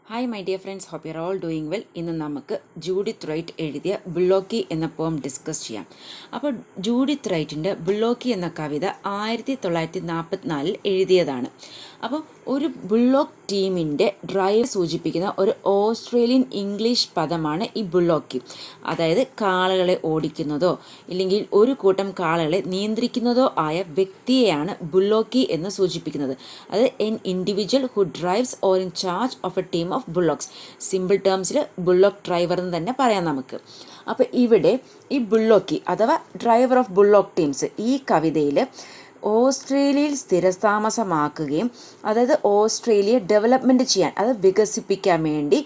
Hi my dear friends, hope you are all doing well. ഇന്ന് നമുക്ക് Judith right എഴുതിയ ബുള്ളോക്കി എന്ന പോം ഡിസ്കസ് ചെയ്യാം. അപ്പോൾ ജൂഡിത്ത് റൈറ്റിൻ്റെ ബുള്ളോക്കി എന്ന കവിത 1944 എഴുതിയതാണ്. അപ്പോൾ ഒരു ബുള്ളോക്ക് ടീമിൻ്റെ ഡ്രൈവ് സൂചിപ്പിക്കുന്ന ഒരു ഓസ്ട്രേലിയൻ ഇംഗ്ലീഷ് പദമാണ് ഈ ബുള്ളോക്കി. അതായത് കാളകളെ ഓടിക്കുന്നതോ ഇല്ലെങ്കിൽ ഒരു കൂട്ടം കാളകളെ നിയന്ത്രിക്കുന്നതോ ആയ വ്യക്തിയെയാണ് ബുള്ളോക്കി എന്ന് സൂചിപ്പിക്കുന്നത്. അത് an individual who drives or in charge of a team of bullocks. Simple ടേംസിൽ ബുള്ളോക്ക് ഡ്രൈവർ എന്ന് തന്നെ പറയാം നമുക്ക്. അപ്പോൾ ഇവിടെ ഈ ബുള്ളോക്കി അഥവാ ഡ്രൈവർ ഓഫ് ബുള്ളോക്ക് ടീംസ് ഈ കവിതയിൽ ഓസ്ട്രേലിയയിൽ സ്ഥിരതാമസമാക്കുകയും അതായത് ഓസ്ട്രേലിയ ഡെവലപ്മെൻറ്റ് ചെയ്യാൻ, അത് വികസിപ്പിക്കാൻ വേണ്ടി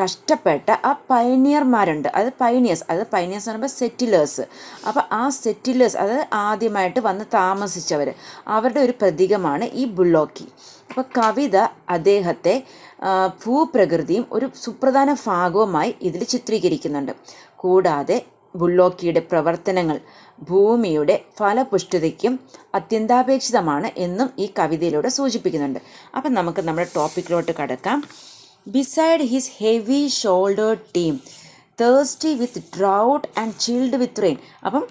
കഷ്ടപ്പെട്ട ആ പയനിയർമാരുണ്ട്. അത് പയനിയേഴ്സ് എന്ന് പറയുമ്പോൾ സെറ്റിലേഴ്സ്. അപ്പോൾ ആ സെറ്റിലേഴ്സ്, അതായത് ആദ്യമായിട്ട് വന്ന് താമസിച്ചവർ, അവരുടെ ഒരു പ്രതീകമാണ് ഈ ബുള്ളോക്കി. അപ്പോൾ കവിത അദ്ദേഹത്തെ ഭൂപ്രകൃതിയും ഒരു സുപ്രധാന ഭാഗവുമായി ഇതിൽ ചിത്രീകരിക്കുന്നുണ്ട്. കൂടാതെ ബുള്ളോക്കിയുടെ പ്രവർത്തനങ്ങൾ ഭൂമിയുടെ ഫലപുഷ്ടിതയ്ക്കും അത്യന്താപേക്ഷിതമാണ് എന്നും ഈ കവിതയിലൂടെ സൂചിപ്പിക്കുന്നുണ്ട്. അപ്പം നമുക്ക് നമ്മുടെ ടോപ്പിക്കിലോട്ട് കടക്കാം. Beside his heavy shouldered team, thirsty with drought and chilled with rain. അപ്പം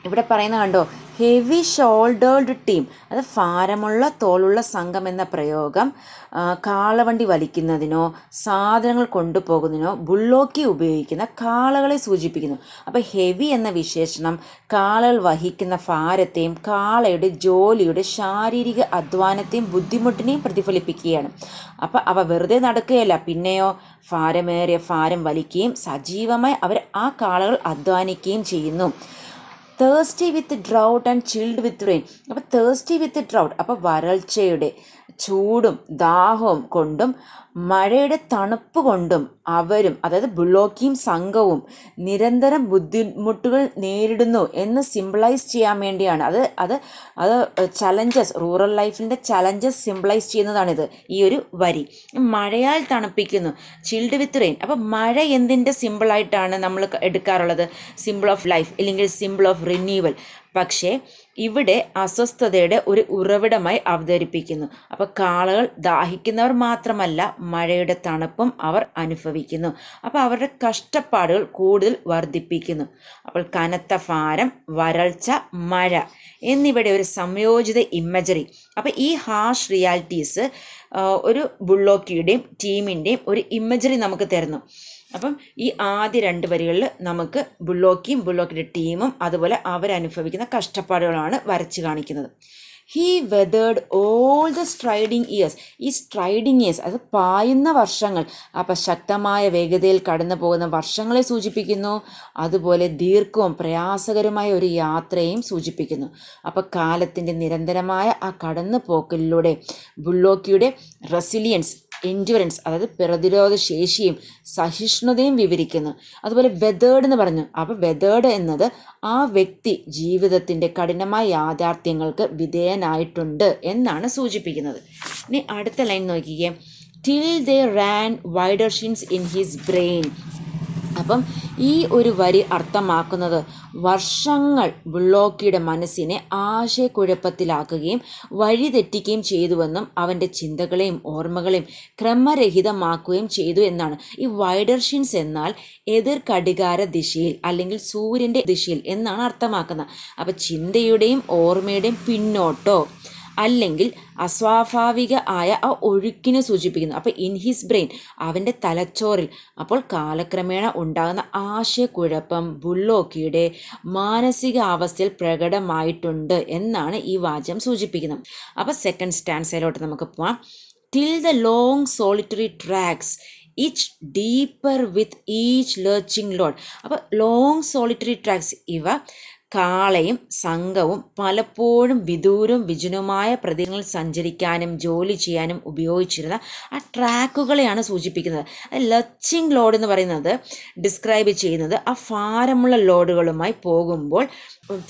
ഇവിടെ പറയുന്ന കണ്ടോ, ഹെവി ഷോൾഡേർഡ് ടീം, അത് ഭാരമുള്ള തോളുള്ള സംഘം എന്ന പ്രയോഗം കാളവണ്ടി വലിക്കുന്നതിനോ സാധനങ്ങൾ കൊണ്ടുപോകുന്നതിനോ ബുള്ളോക്കി ഉപയോഗിക്കുന്ന കാളകളെ സൂചിപ്പിക്കുന്നു. അപ്പോൾ ഹെവി എന്ന വിശേഷണം കാളകൾ വഹിക്കുന്ന ഭാരത്തെയും കാളയുടെ ജോലിയുടെ ശാരീരിക അധ്വാനത്തെയും ബുദ്ധിമുട്ടിനെയും പ്രതിഫലിപ്പിക്കുകയാണ്. അപ്പോൾ അവ വെറുതെ നടക്കുകയല്ല, പിന്നെയോ ഭാരം വലിക്കുകയും സജീവമായി അവർ ആ കാളകൾ അധ്വാനിക്കുകയും ചെയ്യുന്നു. Thirsty with drought and chilled with rain. അപ്പോൾ തേഴ്സ്റ്റി വിത്ത് ഡ്രൗട്ട്, അപ്പോൾ വരൾച്ചയുടെ ചൂടും ദാഹവും കൊണ്ടും മഴയുടെ തണുപ്പ് കൊണ്ടും അവരും, അതായത് ബുള്ളോക്കിയും സംഘവും നിരന്തരം ബുദ്ധിമുട്ടുകൾ നേരിടുന്നു എന്ന് സിംബിളൈസ് ചെയ്യാൻ വേണ്ടിയാണ്. അത് ചലഞ്ചസ്, റൂറൽ ലൈഫിൻ്റെ ചലഞ്ചസ് സിംബിളൈസ് ചെയ്യുന്നതാണിത് ഈ ഒരു വരി. മഴയാൽ തണുപ്പിക്കുന്നു, ചിൽഡ് വിത്ത് റെയിൻ. അപ്പോൾ മഴ എന്തിൻ്റെ സിമ്പിളായിട്ടാണ് നമ്മൾ എടുക്കാറുള്ളത്? സിമ്പിൾ ഓഫ് ലൈഫ് ഇല്ലെങ്കിൽ സിമ്പിൾ ഓഫ് റിന്യൂവൽ. പക്ഷേ ഇവിടെ അസ്വസ്ഥതയുടെ ഒരു ഉറവിടമായി അവതരിപ്പിക്കുന്നു. അപ്പോൾ കാളകൾ ദാഹിക്കുന്നവർ മാത്രമല്ല, മഴയുടെ തണുപ്പും അവർ അനുഭവിക്കുന്നു. അപ്പോൾ അവരുടെ കഷ്ടപ്പാടുകൾ കൂടുതൽ വർദ്ധിപ്പിക്കുന്നു. അപ്പോൾ കനത്ത ഭാരം, വരൾച്ച, മഴ എന്നിവയുടെ ഒരു സംയോജിത ഇമേജറി. അപ്പോൾ ഈ ഹാർഷ് റിയാലിറ്റീസ് ഒരു ബുള്ളോക്കിയുടെയും ടീമിൻ്റെയും ഒരു ഇമേജറി നമുക്ക് തരുന്നു. അപ്പം ഈ ആദ്യ രണ്ട് വരികളിൽ നമുക്ക് ബുള്ളോക്കിയും ബുള്ളോക്കിയുടെ ടീമും അതുപോലെ അവരനുഭവിക്കുന്ന കഷ്ടപ്പാടുകളാണ് വരച്ച് കാണിക്കുന്നത്. He weathered all the striding years. ഈ സ്ട്രൈഡിങ് ഇയേഴ്സ്, അത് പായുന്ന വർഷങ്ങൾ, അപ്പം ശക്തമായ വേഗതയിൽ കടന്നു പോകുന്ന വർഷങ്ങളെ സൂചിപ്പിക്കുന്നു. അതുപോലെ ദീർഘവും പ്രയാസകരമായ ഒരു യാത്രയും സൂചിപ്പിക്കുന്നു. അപ്പം കാലത്തിൻ്റെ നിരന്തരമായ ആ കടന്നു പോക്കലിലൂടെ ബുള്ളോക്കിയുടെ റെസിലിയൻസ്, എൻഡ്യൂറൻസ്, അതായത് പ്രതിരോധ ശേഷിയും സഹിഷ്ണുതയും വിവരിക്കുന്നു. അതുപോലെ വെതേർഡ് എന്ന് പറഞ്ഞു. അപ്പോൾ വെതേർഡ് എന്നത് ആ വ്യക്തി ജീവിതത്തിൻ്റെ കഠിനമായ യാഥാർത്ഥ്യങ്ങൾക്ക് വിധേയനായിട്ടുണ്ട് എന്നാണ് സൂചിപ്പിക്കുന്നത്. ഇനി അടുത്ത ലൈൻ നോക്കിക്കേ. Till they ran wider shins in his brain. അപ്പം ഈ ഒരു വരി അർത്ഥമാക്കുന്നത് വർഷങ്ങൾ ബുള്ളോക്കിയുടെ മനസ്സിനെ ആശയക്കുഴപ്പത്തിലാക്കുകയും വഴിതെറ്റിക്കുകയും ചെയ്തുവെന്നും അവൻ്റെ ചിന്തകളെയും ഓർമ്മകളെയും ക്രമരഹിതമാക്കുകയും ചെയ്തു എന്നാണ്. ഈ വൈഡർഷിൻസ് എന്നാൽ എതിർ ഘടികാര ദിശയിൽ അല്ലെങ്കിൽ സൂര്യൻ്റെ ദിശയിൽ എന്നാണ് അർത്ഥമാക്കുന്നത്. അപ്പോൾ ചിന്തയുടെയും ഓർമ്മയുടെയും പിന്നോട്ടോ അല്ലെങ്കിൽ അസ്വാഭാവിക ആയ ആ ഒഴുക്കിനെ സൂചിപ്പിക്കുന്നു. അപ്പോൾ ഇൻ ഹിസ് ബ്രെയിൻ, അവൻ്റെ തലച്ചോറിൽ. അപ്പോൾ കാലക്രമേണ ഉണ്ടാകുന്ന ആശയക്കുഴപ്പം ബുള്ളോക്കിയുടെ മാനസികാവസ്ഥയിൽ പ്രകടമായിട്ടുണ്ട് എന്നാണ് ഈ വാചകം സൂചിപ്പിക്കുന്നത്. അപ്പോൾ സെക്കൻഡ് സ്റ്റാൻസയിലോട്ട് നമുക്ക് പോവാം. Till the long solitary tracks each deeper with each lurching load. അപ്പോൾ ലോങ് സോളിറ്ററി ട്രാക്സ്, ഇവ കാളയും സംഘവും പലപ്പോഴും വിദൂരവും വിജനവുമായ പ്രദേശങ്ങളിൽ സഞ്ചരിക്കാനും ജോലി ചെയ്യാനും ഉപയോഗിച്ചിരുന്ന ആ ട്രാക്കുകളെയാണ് സൂചിപ്പിക്കുന്നത്. ലച്ചിങ് ലോഡ് എന്ന് പറയുന്നത് ഡിസ്ക്രൈബ് ചെയ്യുന്നത് ആ ഭാരമുള്ള ലോഡുകളുമായി പോകുമ്പോൾ,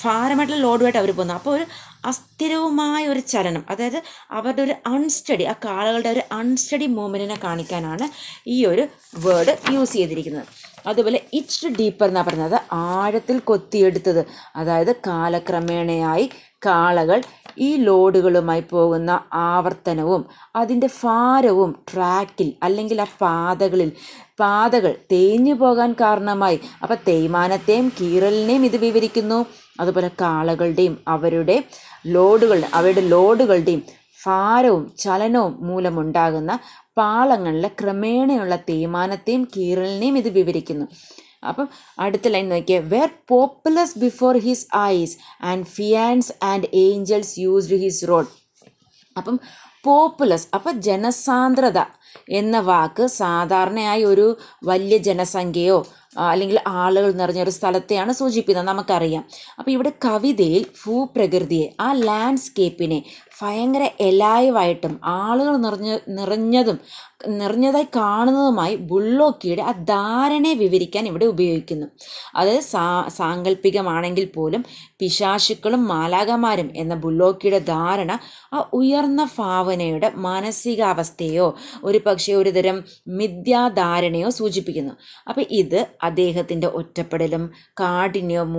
ഭാരമായിട്ടുള്ള ലോഡുമായിട്ട് അവർ പോകുന്നു. അപ്പോൾ ഒരു അസ്ഥിരവുമായ ഒരു ചലനം, അതായത് അവരുടെ ഒരു അൺസ്റ്റഡി, ആ കാളകളുടെ ഒരു അൺസ്റ്റഡി മൂവ്മെൻറ്റിനെ കാണിക്കാനാണ് ഈ ഒരു വേർഡ് യൂസ് ചെയ്തിരിക്കുന്നത്. അതുപോലെ ഇച്ച് ഡീപ്പർ എന്നാണ് പറയുന്നത്, ആഴത്തിൽ കൊത്തിയെടുത്തത്. അതായത് കാലക്രമേണയായി കാളകൾ ഈ ലോഡുകളുമായി പോകുന്ന ആവർത്തനവും അതിൻ്റെ ഭാരവും ട്രാക്കിൽ അല്ലെങ്കിൽ ആ പാതകൾ തേഞ്ഞു പോകാൻ കാരണമായി. അപ്പം തേയ്മാനത്തെയും കീറലിനെയും ഇത് വിവരിക്കുന്നു. അതുപോലെ കാളകളുടെയും അവരുടെ ലോഡുകളുടെയും ഭാരവും ചലനവും മൂലമുണ്ടാകുന്ന പാളങ്ങളിലെ ക്രമേണയുള്ള തേയ്മാനത്തെയും കീറലിനെയും ഇത് വിവരിക്കുന്നു. അപ്പം അടുത്ത ലൈൻ നോക്കിയേ, were populous before his eyes and fiends and angels used his road. അപ്പം പോപ്പുലസ്, അപ്പം ജനസാന്ദ്രത എന്ന വാക്ക് സാധാരണയായി ഒരു വലിയ ജനസംഖ്യയോ അല്ലെങ്കിൽ ആളുകൾ നിറഞ്ഞൊരു സ്ഥലത്തെയാണ് സൂചിപ്പിക്കുന്നത്, നമുക്കറിയാം. അപ്പോൾ ഇവിടെ കവിതയിൽ ഭൂപ്രകൃതിയെ, ആ ലാൻഡ്സ്കേപ്പിനെ ഭയങ്കര എലൈവായിട്ടും ആളുകൾ നിറഞ്ഞതായി കാണുന്നതുമായി ബുള്ളോക്കിയുടെ ആ ധാരണയെ വിവരിക്കാൻ ഇവിടെ ഉപയോഗിക്കുന്നു. അത് സാങ്കല്പികമാണെങ്കിൽ പോലും പിശാചുക്കളും മാലാഖമാരും എന്ന ബുള്ളോക്കിയുടെ ധാരണ ആ ഉയർന്ന ഭാവനയുടെ മാനസികാവസ്ഥയോ ഒരുതരം മിഥ്യാധാരണയോ സൂചിപ്പിക്കുന്നു. അപ്പോൾ ഇത് അദ്ദേഹത്തിൻ്റെ ഒറ്റപ്പെടലും കാഠിന്യവും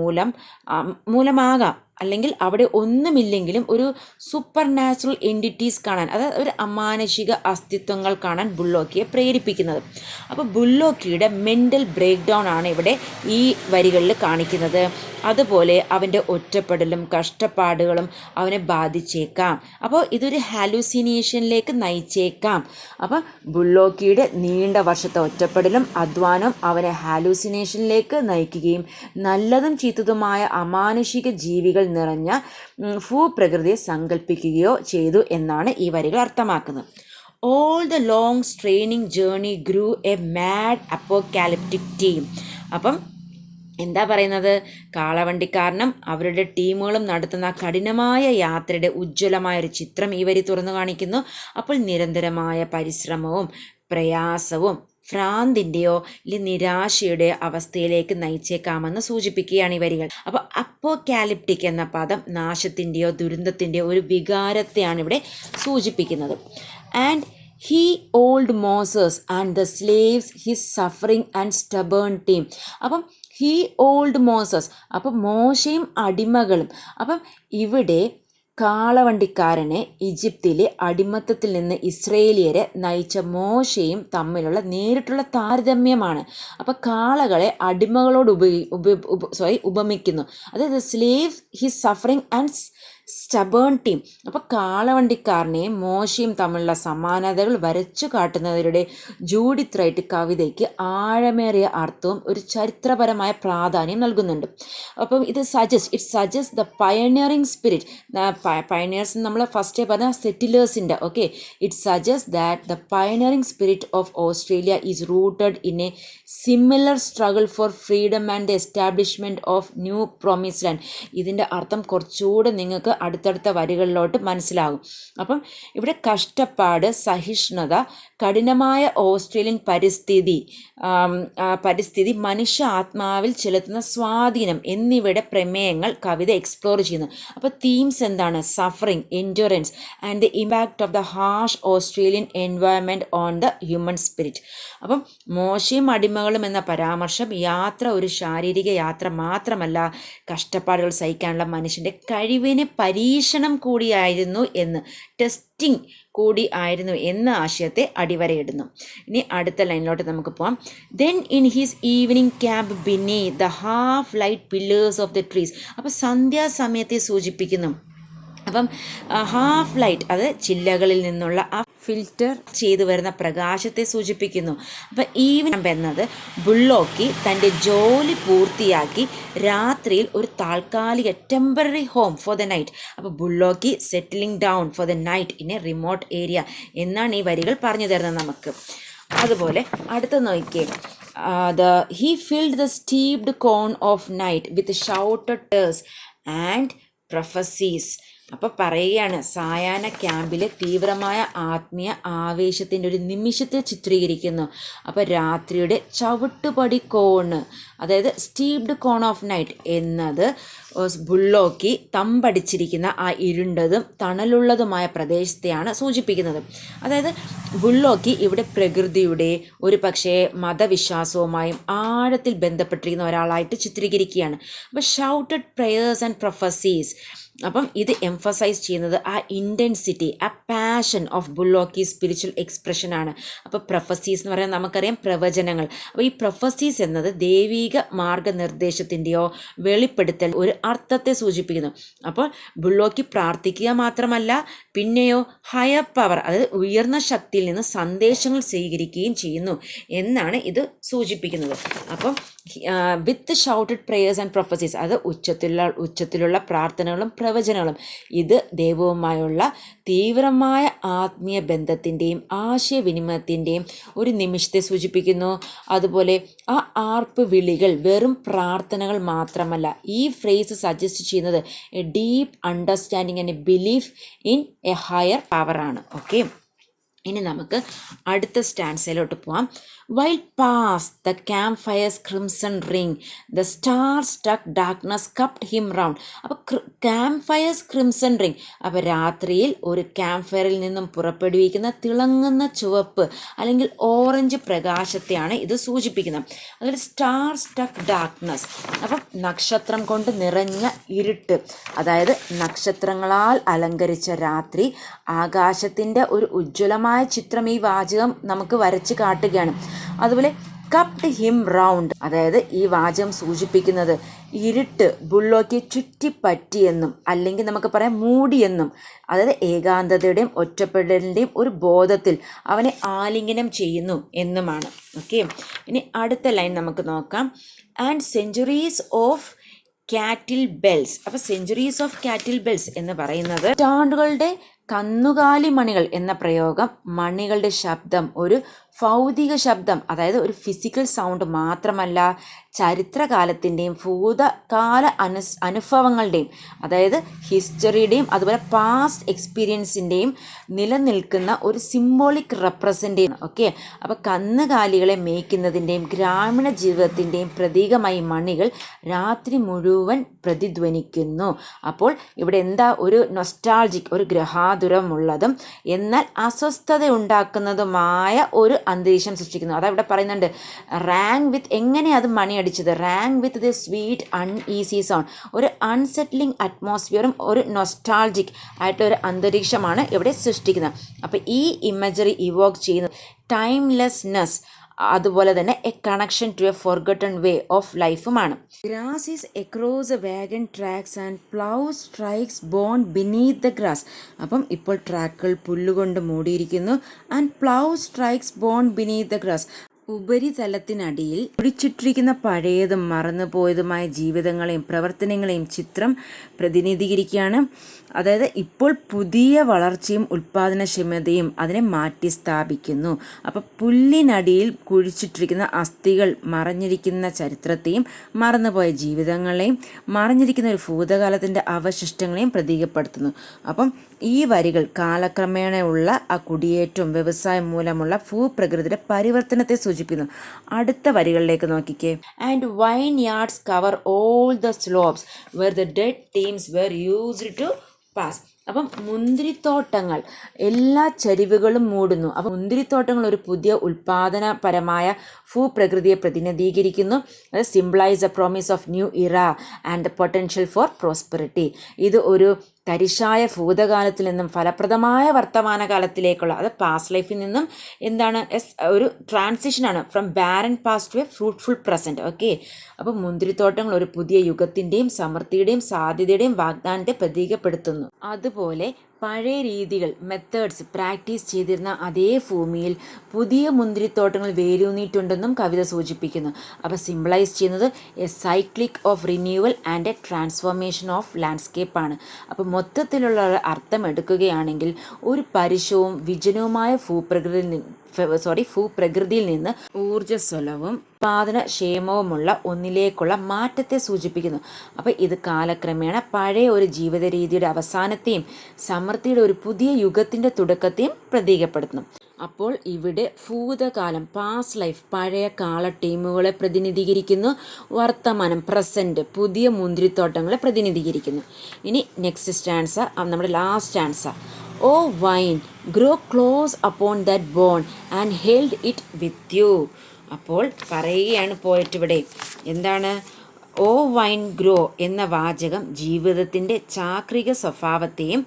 മൂലമാകാം, അല്ലെങ്കിൽ അവിടെ ഒന്നുമില്ലെങ്കിലും ഒരു സൂപ്പർ നാച്ചുറൽ എൻറ്റിറ്റീസ് കാണാൻ, അതായത് ഒരു അമാനുഷിക അസ്തിത്വങ്ങൾ കാണാൻ ബുള്ളോക്കിയെ പ്രേരിപ്പിക്കുന്നത്. അപ്പോൾ ബുള്ളോക്കിയുടെ മെൻ്റൽ ബ്രേക്ക് ഡൗൺ ആണ് ഇവിടെ ഈ വരികളിൽ കാണിക്കുന്നത്. അതുപോലെ അവൻ്റെ ഒറ്റപ്പെടലും കഷ്ടപ്പാടുകളും അവനെ ബാധിച്ചേക്കാം. അപ്പോൾ ഇതൊരു ഹാലൂസിനേഷനിലേക്ക് നയിച്ചേക്കാം. അപ്പോൾ ബുള്ളോക്കിയുടെ നീണ്ട വർഷത്തെ ഒറ്റപ്പെടലും അധ്വാനവും അവനെ ഹാലൂസിനേഷനിലേക്ക് നയിക്കുകയും നല്ലതും ചീത്തതുമായ അമാനുഷിക ജീവികൾ നിറഞ്ഞ ഭൂപ്രകൃതിയെ സങ്കല്പിക്കുകയോ ചെയ്തു എന്നാണ് ഈ വരികൾ അർത്ഥമാക്കുന്നത്. All the long straining journey grew a mad apocalyptic team. അപ്പം എന്താ പറയുന്നത്, കാളവണ്ടിക്കാരനും അവരുടെ ടീമുകളും നടത്തുന്ന കഠിനമായ യാത്രയുടെ ഉജ്ജ്വലമായൊരു ചിത്രം ഈ വരി തുറന്നു കാണിക്കുന്നു. അപ്പോൾ നിരന്തരമായ പരിശ്രമവും പ്രയാസവും ഭ്രാന്തിൻ്റെയോ അല്ലെങ്കിൽ നിരാശയുടെ അവസ്ഥയിലേക്ക് നയിച്ചേക്കാമെന്ന് സൂചിപ്പിക്കുകയാണ് ഈ വരികൾ. അപ്പോൾ അപ്പോകാലിപ്റ്റിക് എന്ന പദം നാശത്തിൻ്റെയോ ദുരന്തത്തിൻ്റെയോ ഒരു വികാരത്തെയാണ് ഇവിടെ സൂചിപ്പിക്കുന്നത്. And he old Moses and the slaves his suffering and stubborn team. അപ്പം he old Moses, അപ്പം മോശയും അടിമകളും. അപ്പം ഇവിടെ കാളവണ്ടിക്കാരനെ ഈജിപ്തിലെ അടിമത്തത്തിൽ നിന്ന് ഇസ്രയേലിയരെ നയിച്ച മോശയും തമ്മിലുള്ള നേരിട്ടുള്ള താരതമ്യമാണ്. അപ്പോൾ കാളകളെ അടിമകളോട് ഉപമിക്കുന്നു. അതായത് slave his suffering and stubborn team. അപ്പോൾ കാളവണ്ടിക്കാരനെയും മോശയും തമ്മിലുള്ള സമാനതകൾ വരച്ചു കാട്ടുന്നവരുടെ ജൂഡിത്ത് റൈറ്റ് കവിതയ്ക്ക് ആഴമേറിയ അർത്ഥവും ഒരു ചരിത്രപരമായ പ്രാധാന്യം നൽകുന്നുണ്ട്. അപ്പം ഇത് suggest the pioneering spirit. Pioneers നമ്മൾ ഫസ്റ്റേ പറഞ്ഞ സെറ്റിലേഴ്സിൻ്റെ it suggest that the pioneering spirit of Australia is rooted in a similar struggle for freedom and the establishment of new promised land. ഇതിൻ്റെ അർത്ഥം കുറച്ചുകൂടെ നിങ്ങൾക്ക് അടുത്തടുത്ത വരികളിലോട്ട് മനസ്സിലാകും. അപ്പം ഇവിടെ കഷ്ടപ്പാട്, സഹിഷ്ണുത, കഠിനമായ ഓസ്ട്രേലിയൻ പരിസ്ഥിതി മനുഷ്യ ആത്മാവിൽ ചെലുത്തുന്ന സ്വാധീനം എന്നിവയുടെ പ്രമേയങ്ങൾ കവിത എക്സ്പ്ലോർ ചെയ്യുന്നു. അപ്പോൾ തീംസ് എന്താണ്? Suffering, endurance and the impact of the harsh Australian environment on the human spirit. അപ്പം മോശയും അടിമകളും എന്ന പരാമർശം ഒരു ശാരീരിക യാത്ര മാത്രമല്ല, കഷ്ടപ്പാടുകൾ സഹിക്കാനുള്ള മനുഷ്യൻ്റെ കഴിവിന് പരീക്ഷണം കൂടിയായിരുന്നു ടെസ്റ്റിംഗ് കൂടി ആയിരുന്നു എന്ന ആശയത്തെ അടിവരയിടുന്നു. ഇനി അടുത്ത ലൈനിലോട്ട് നമുക്ക് പോകാം. Then in his evening camp beneath the half light pillars of the trees. അപ്പോൾ സന്ധ്യാസമയത്തെ സൂചിപ്പിക്കുന്നു. അപ്പം ഹാഫ് ലൈറ്റ് അത് ചില്ലകളിൽ നിന്നുള്ള ആ ഫിൽറ്റർ ചെയ്തു വരുന്ന പ്രകാശത്തെ സൂചിപ്പിക്കുന്നു. അപ്പോൾ ഈവനിങ് എന്നത് ബുള്ളോക്കി തൻ്റെ ജോലി പൂർത്തിയാക്കി രാത്രിയിൽ ഒരു താൽക്കാലിക temporary home for the night. അപ്പോൾ bullocky settling down for the night in a remote area എന്നാണ് ഈ വരികൾ പറഞ്ഞു തരുന്നത് നമുക്ക്. അതുപോലെ അടുത്ത നോക്കിയേ, he filled the steeped cone of night with shouted tears and prophecies. അപ്പോൾ പറയുകയാണ്, സായാഹ്ന ക്യാമ്പിലെ തീവ്രമായ ആത്മീയ ആവേശത്തിൻ്റെ ഒരു നിമിഷത്തെ ചിത്രീകരിക്കുന്നു. അപ്പോൾ രാത്രിയുടെ ചവിട്ടുപടി കോണ്, അതായത് സ്റ്റീപ്ഡ് കോൺ ഓഫ് നൈറ്റ് എന്നത് ബുള്ളോക്കി തമ്പടിച്ചിരിക്കുന്ന ആ ഇരുണ്ടതും തണലുള്ളതുമായ പ്രദേശത്തെയാണ് സൂചിപ്പിക്കുന്നത്. അതായത് ബുള്ളോക്കി ഇവിടെ പ്രകൃതിയുടെ ഒരു പക്ഷേ മതവിശ്വാസവുമായും ആഴത്തിൽ ബന്ധപ്പെട്ടിരിക്കുന്ന ഒരാളായിട്ട് ചിത്രീകരിക്കുകയാണ്. അപ്പോൾ ഷൗട്ടഡ് പ്രേയേഴ്സ് ആൻഡ് പ്രൊഫസീസ്, അപ്പം ഇത് എംഫസൈസ് ചെയ്യുന്നത് ആ ഇൻറ്റൻസിറ്റി, ആ പാഷൻ ഓഫ് ബുള്ളോക്കി സ്പിരിച്വൽ എക്സ്പ്രഷനാണ്. അപ്പോൾ പ്രൊഫസീസ് എന്ന് പറയാൻ നമുക്കറിയാം പ്രവചനങ്ങൾ. അപ്പോൾ ഈ പ്രൊഫസീസ് എന്നത് ദൈവിക മാർഗനിർദ്ദേശത്തിൻ്റെയോ വെളിപ്പെടുത്തൽ ഒരു അർത്ഥത്തെ സൂചിപ്പിക്കുന്നു. അപ്പോൾ ബുള്ളോക്കി പ്രാർത്ഥിക്കുക മാത്രമല്ല, പിന്നെയോ ഹയർ പവർ, അതായത് ഉയർന്ന ശക്തിയിൽ നിന്ന് സന്ദേശങ്ങൾ സ്വീകരിക്കുകയും ചെയ്യുന്നു എന്നാണ് ഇത് സൂചിപ്പിക്കുന്നത്. അപ്പം വിത്ത് ഷൗട്ടഡ് പ്രേയേഴ്സ് ആൻഡ് പ്രൊഫസീസ്, അത് ഉച്ചത്തിലുള്ള പ്രാർത്ഥനകളും പ്രവചനങ്ങളും, ഇത് ദൈവവുമായുള്ള തീവ്രമായ ആത്മീയ ബന്ധത്തിൻ്റെയും ആശയവിനിമയത്തിൻ്റെയും ഒരു നിമിഷത്തെ സൂചിപ്പിക്കുന്നു. അതുപോലെ ആ ആർപ്പ് വിളികൾ വെറും പ്രാർത്ഥനകൾ മാത്രമല്ല, ഈ ഫ്രേസ് സജസ്റ്റ് ചെയ്യുന്നത് a deep understanding and a belief in a higher പവറാണ്. ഓക്കെ, ഇനി നമുക്ക് അടുത്ത സ്റ്റാൻസയിലോട്ട് പോവാം. While past the campfire's crimson ring, the star struck darkness cupped him round. അപ്പോൾ ക്യാമ്പ് ഫയർസ് ക്രിംസൺ റിംഗ്, അപ്പോൾ രാത്രിയിൽ ഒരു ക്യാമ്പ് ഫയറിൽ നിന്നും പുറപ്പെടുവിക്കുന്ന തിളങ്ങുന്ന ചുവപ്പ് അല്ലെങ്കിൽ ഓറഞ്ച് പ്രകാശത്തെയാണ് ഇത് സൂചിപ്പിക്കുന്നത്. അതുപോലെ സ്റ്റാർ സ്ട്രക്ക് ഡാർക്ക്നെസ്, അപ്പം നക്ഷത്രം കൊണ്ട് നിറഞ്ഞ ഇരുട്ട്, അതായത് നക്ഷത്രങ്ങളാൽ അലങ്കരിച്ച രാത്രി, ആകാശത്തിൻ്റെ ഒരു ഉജ്ജ്വലമായ ചിത്രം ഈ വാചകം നമുക്ക് വരച്ച് കാട്ടുകയാണ്. അതുപോലെ കപ്ഡ് ഹിം റൗണ്ട്, അതായത് ഈ വാചകം സൂചിപ്പിക്കുന്നത് ഇരുട്ട് ബുള്ളോക്കി ചുറ്റിപ്പറ്റിയെന്നും അല്ലെങ്കിൽ നമുക്ക് പറയാം മൂടിയെന്നും, അതായത് ഏകാന്തതയുടെയും ഒറ്റപ്പെടലിൻ്റെയും ഒരു ബോധത്തിൽ അവനെ ആലിംഗനം ചെയ്യുന്നു എന്നുമാണ്. ഓക്കെ, ഇനി അടുത്ത ലൈൻ നമുക്ക് നോക്കാം. And centuries of cattle bells. അപ്പോൾ സെഞ്ചുറീസ് ഓഫ് കാറ്റിൽ ബെൽസ് എന്ന് പറയുന്നത് നൂറ്റാണ്ടുകളുടെ കന്നുകാലി മണികൾ എന്ന പ്രയോഗം മണികളുടെ ശബ്ദം ഒരു ഭൗതിക ശബ്ദം, അതായത് ഒരു ഫിസിക്കൽ സൗണ്ട് മാത്രമല്ല, ചരിത്രകാലത്തിൻ്റെയും ഭൂതകാല അനുഭവങ്ങളുടെയും, അതായത് ഹിസ്റ്ററിയുടെയും അതുപോലെ പാസ്റ്റ് എക്സ്പീരിയൻസിൻ്റെയും നിലനിൽക്കുന്ന ഒരു സിംബോളിക് റെപ്രസെൻറ്റേഷൻ. ഓക്കെ, അപ്പോൾ കന്നുകാലികളെ മേയ്ക്കുന്നതിൻ്റെയും ഗ്രാമീണ ജീവിതത്തിൻ്റെയും പ്രതീകമായി മണികൾ രാത്രി മുഴുവൻ പ്രതിധ്വനിക്കുന്നു. അപ്പോൾ ഇവിടെ എന്താ, ഒരു നൊസ്റ്റാൾജിക്, ഒരു ഗ്രഹാതുരമുള്ളതും എന്നാൽ അസ്വസ്ഥത ഉണ്ടാക്കുന്നതുമായ ഒരു അന്തരീക്ഷം സൃഷ്ടിക്കുന്നു. അതവിടെ പറയുന്നുണ്ട്. റാങ് വിത്ത്, എങ്ങനെ അത് മണി അടിച്ചത്, rang with the sweet uneasy sound, ഒരു അൺസെറ്റിലിംഗ് അറ്റ്മോസ്ഫിയറും ഒരു നൊസ്റ്റാൾജിക് ആയിട്ടൊരു അന്തരീക്ഷമാണ് ഇവിടെ സൃഷ്ടിക്കുന്നത്. അപ്പോൾ ഈ ഇമേജറി ഇവോക്ക് ചെയ്യുന്നത് ടൈംലെസ്നെസ്, അതുപോലെ തന്നെ a connection to a forgotten way of ലൈഫുമാണ്. Grass is across a wagon tracks and plough strikes bone beneath the grass. അപ്പം ഇപ്പോൾ ട്രാക്കുകൾ പുല്ലുകൊണ്ട് മൂടിയിരിക്കുന്നു. And plough strikes bone beneath the grass, ഉപരിതലത്തിനടിയിൽ ഒഴിച്ചിട്ടിരിക്കുന്ന പഴയതും മറന്നുപോയതുമായ ജീവിതങ്ങളെയും പ്രവർത്തനങ്ങളെയും ചിത്രം പ്രതിനിധീകരിക്കുകയാണ്. അതായത് ഇപ്പോൾ പുതിയ വളർച്ചയും ഉൽപ്പാദനക്ഷമതയും അതിനെ മാറ്റി സ്ഥാപിക്കുന്നു. അപ്പോൾ പുല്ലിനടിയിൽ കുഴിച്ചിട്ടിരിക്കുന്ന അസ്ഥികൾ മറഞ്ഞിരിക്കുന്ന ചരിത്രത്തെയും മറന്നുപോയ ജീവിതങ്ങളെയും മറഞ്ഞിരിക്കുന്ന ഒരു ഭൂതകാലത്തിൻ്റെ അവശിഷ്ടങ്ങളെയും പ്രതീകപ്പെടുത്തുന്നു. അപ്പം ഈ വരികൾ കാലക്രമേണയുള്ള ആ കുടിയേറ്റവും വ്യവസായം മൂലമുള്ള ഭൂപ്രകൃതിയുടെ പരിവർത്തനത്തെ സൂചിപ്പിക്കുന്നു. അടുത്ത വരികളിലേക്ക് നോക്കിക്കേ. And vineyards cover all the slopes where the dead teams were used to pass. അപ്പം മുന്തിരിത്തോട്ടങ്ങൾ എല്ലാ ചരിവുകളും മൂടുന്നു. അപ്പം മുന്തിരിത്തോട്ടങ്ങൾ ഒരു പുതിയ ഉൽപാദനപരമായ ഭൂപ്രകൃതിയെ പ്രതിനിധീകരിക്കുന്നു. അത് symbolise A promise of new ഇറ and the potential four prosperity. ഇത് ഒരു തരിശായ ഭൂതകാലത്തിൽ നിന്നും ഫലപ്രദമായ വർത്തമാനകാലത്തിലേക്കുള്ള, അത് പാസ്റ്റ് ലൈഫിൽ നിന്നും എന്താണ് ഒരു ട്രാൻസിഷനാണ്, from barren past to a fruitful present. Okay, അപ്പോൾ മുന്തിരിത്തോട്ടങ്ങൾ ഒരു പുതിയ യുഗത്തിൻ്റെയും സമൃദ്ധിയുടെയും സാധ്യതയുടെയും വാഗ്ദാനത്തെ പ്രതീകപ്പെടുത്തുന്നു. അതുപോലെ പഴയ രീതികൾ, മെത്തേഡ്സ് പ്രാക്ടീസ് ചെയ്തിരുന്ന അതേ ഭൂമിയിൽ പുതിയ മുന്തിരിത്തോട്ടങ്ങൾ വേരൂന്നിയിട്ടുണ്ടെന്നും കവിത സൂചിപ്പിക്കുന്നു. അപ്പോൾ സിംബിളൈസ് ചെയ്യുന്നത് a cyclic of renewal and a transformation of ലാൻഡ്സ്കേപ്പാണ്. അപ്പോൾ മൊത്തത്തിലുള്ള അർത്ഥം എടുക്കുകയാണെങ്കിൽ ഒരു പരുഷവും വിജനവുമായ ഭൂപ്രകൃതിയിൽ നിന്ന് ഊർജ്ജസ്വലവും ഉൽപാദനക്ഷേമവുമുള്ള ഒന്നിലേക്കുള്ള മാറ്റത്തെ സൂചിപ്പിക്കുന്നു. അപ്പോൾ ഇത് കാലക്രമേണ പഴയ ഒരു ജീവിത രീതിയുടെ അവസാനത്തെയും സമൃദ്ധിയുടെ ഒരു പുതിയ യുഗത്തിൻ്റെ തുടക്കത്തെയും പ്രതീകപ്പെടുത്തുന്നു. അപ്പോൾ ഇവിടെ ഭൂതകാലം, പാസ്റ്റ് ലൈഫ്, പഴയ കാല ടീമുകളെ പ്രതിനിധീകരിക്കുന്നു. വർത്തമാനം, പ്രസൻറ്റ്, പുതിയ മുന്തിരിത്തോട്ടങ്ങളെ പ്രതിനിധീകരിക്കുന്നു. ഇനി നെക്സ്റ്റ് സ്റ്റാൻസ, നമ്മുടെ last stanza. Oh vine, grow close upon that bone and held it with you. അപ്പോൾ പറയുകയാണ് പോയിട്ട് ഇവിടെ എന്താണ്, ഓ വൈൻ ഗ്രോ എന്ന വാചകം ജീവിതത്തിൻ്റെ ചാക്രിക സ്വഭാവത്തെയും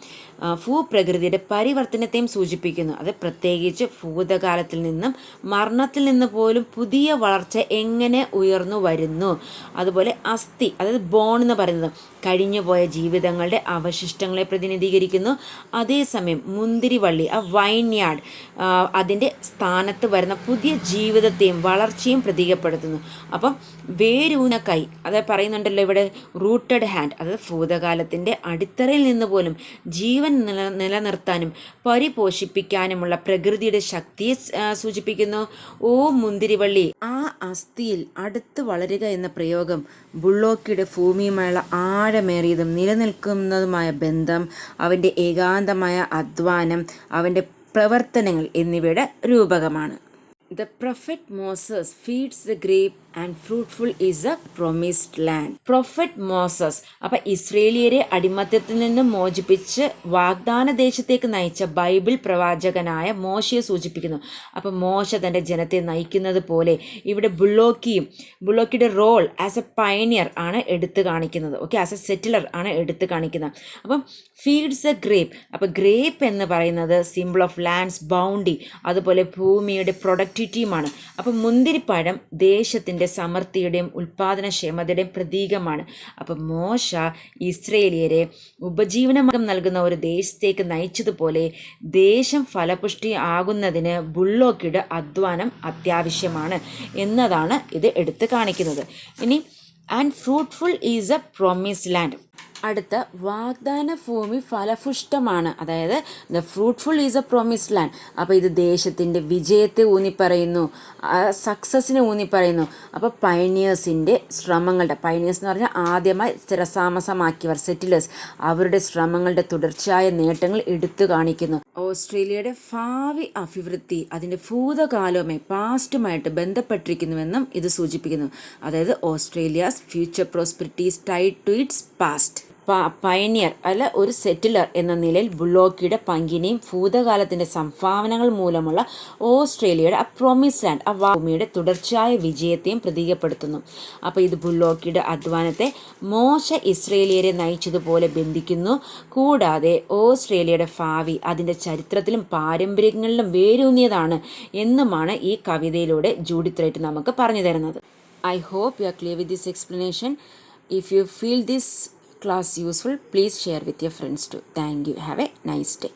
ഭൂപ്രകൃതിയുടെ പരിവർത്തനത്തെയും സൂചിപ്പിക്കുന്നു. അത് പ്രത്യേകിച്ച് ഭൂതകാലത്തിൽ നിന്നും മരണത്തിൽ നിന്ന് പോലും പുതിയ വളർച്ച എങ്ങനെ ഉയർന്നു വരുന്നു. അതുപോലെ അസ്ഥി, അതായത് ബോൺ എന്ന് പറയുന്നത് കഴിഞ്ഞുപോയ ജീവിതങ്ങളുടെ അവശിഷ്ടങ്ങളെ പ്രതിനിധീകരിക്കുന്നു. അതേസമയം മുന്തിരിവള്ളി, ആ വൈൻയാർഡ്, അതിൻ്റെ സ്ഥാനത്ത് വരുന്ന പുതിയ ജീവിതത്തെയും വളർച്ചയും പ്രതീകപ്പെടുത്തുന്നു. അപ്പം വേരൂന്ന കൈ, അത് പറയുന്നുണ്ടല്ലോ ഇവിടെ, റൂട്ടഡ് ഹാൻഡ്, അതായത് ഭൂതകാലത്തിൻ്റെ അടിത്തറയിൽ നിന്ന് പോലും ജീവൻ നിലനിർത്താനും പരിപോഷിപ്പിക്കാനുമുള്ള പ്രകൃതിയുടെ ശക്തിയെ സൂചിപ്പിക്കുന്നു. ഓ മുന്തിരിവള്ളി, ആ അസ്ഥിയിൽ അടുത്ത് വളരുക എന്ന പ്രയോഗം ബുള്ളോക്കിയുടെ ഭൂമിയുമായുള്ള ആഴമേറിയതും നിലനിൽക്കുന്നതുമായ ബന്ധം, അവൻ്റെ ഏകാന്തമായ അധ്വാനം, അവൻ്റെ പ്രവർത്തനങ്ങൾ എന്നിവയുടെ രൂപകമാണ്. The prophet Moses feeds the grape and fruitful is a promised land. Prophet Moses, അപ്പം ഇസ്രേലിയരെ അടിമത്തത്തിൽ നിന്ന് മോചിപ്പിച്ച് വാഗ്ദാന ദേശത്തേക്ക് നയിച്ച ബൈബിൾ പ്രവാചകനായ മോശയെ സൂചിപ്പിക്കുന്നു. അപ്പം മോശ തൻ്റെ ജനത്തെ നയിക്കുന്നത് പോലെ ഇവിടെ ബുള്ളോക്കിയുടെ റോൾ ആസ് എ പയനിയർ ആണ് എടുത്തു കാണിക്കുന്നത്. ഓക്കെ, ആസ് എ സെറ്റിലർ ആണ് എടുത്തു കാണിക്കുന്നത്. അപ്പം ഫീഡ്സ് എ ഗ്രേപ്പ്, അപ്പം ഗ്രേപ്പ് എന്ന് പറയുന്നത് സിമ്പിൾ ഓഫ് ലാൻഡ്സ് ബൗണ്ടി, അതുപോലെ ഭൂമിയുടെ പ്രൊഡക്ടിവിറ്റിയുമാണ്. അപ്പം മുന്തിരിപ്പഴം ദേശത്തിൻ്റെ സമൃദ്ധിയുടെയും ഉൽപാദനക്ഷമതയുടെയും പ്രതീകമാണ്. അപ്പം മോശ ഇസ്രേലിയരെ ഉപജീവനമാർഗം നൽകുന്ന ഒരു ദേശത്തേക്ക് നയിച്ചതുപോലെ ദേശം ഫലപുഷ്ടി ആകുന്നതിന് ബുള്ളോക്കിയുടെ അധ്വാനം അത്യാവശ്യമാണ് എന്നതാണ് ഇത് എടുത്തു കാണിക്കുന്നത്. ഇനി and fruitful is A promised land. അടുത്ത, വാഗ്ദാന ഭൂമി ഫലപുഷ്ടമാണ്, അതായത് the fruitful is A promised land. അപ്പോൾ ഇത് ദേശത്തിൻ്റെ വിജയത്തെ ഊന്നിപ്പറയുന്നു, സക്സസ്സിനെ ഊന്നിപ്പറയുന്നു. അപ്പോൾ പയനിയേഴ്സിൻ്റെ ശ്രമങ്ങളുടെ, പയനിയേഴ്സ് എന്ന് പറഞ്ഞാൽ ആദ്യമായി സ്ഥിരതാമസമാക്കിയവർ, സെറ്റിലേഴ്സ്, അവരുടെ ശ്രമങ്ങളുടെ തുടർച്ചയായ നേട്ടങ്ങൾ എടുത്തു കാണിക്കുന്നു. ഓസ്ട്രേലിയയുടെ ഭാവി അഭിവൃദ്ധി അതിൻ്റെ ഭൂതകാലവുമായി പാസ്റ്റുമായിട്ട് ബന്ധപ്പെട്ടിരിക്കുന്നുവെന്നും ഇത് സൂചിപ്പിക്കുന്നു. അതായത് Australia's future prosperity is tied to its past. Pioneer അല്ല ഒരു സെറ്റിലർ എന്ന നിലയിൽ ബുള്ളോക്കിയുടെ പങ്കിനെയും ഭൂതകാലത്തിൻ്റെ സംഭാവനകൾ മൂലമുള്ള ഓസ്ട്രേലിയയുടെ ആ പ്രോമിസ് ലാൻഡ്, ആ ഭൂമിയുടെ തുടർച്ചയായ വിജയത്തെയും പ്രതീകപ്പെടുത്തുന്നു. അപ്പോൾ ഇത് ബുള്ളോക്കിയുടെ അധ്വാനത്തെ മോശ ഇസ്രേലിയരെ നയിച്ചതുപോലെ ബന്ധിക്കുന്നു. കൂടാതെ ഓസ്ട്രേലിയയുടെ ഭാവി അതിൻ്റെ ചരിത്രത്തിലും പാരമ്പര്യങ്ങളിലും വേരൂന്നിയതാണ് എന്നുമാണ് ഈ കവിതയിലൂടെ ജൂഡിത്ത് റൈറ്റ് നമുക്ക് പറഞ്ഞു തരുന്നത്. I hope you are clear with this explanation. If you feel this class useful, please share with your friends too. Thank you. Have a nice day.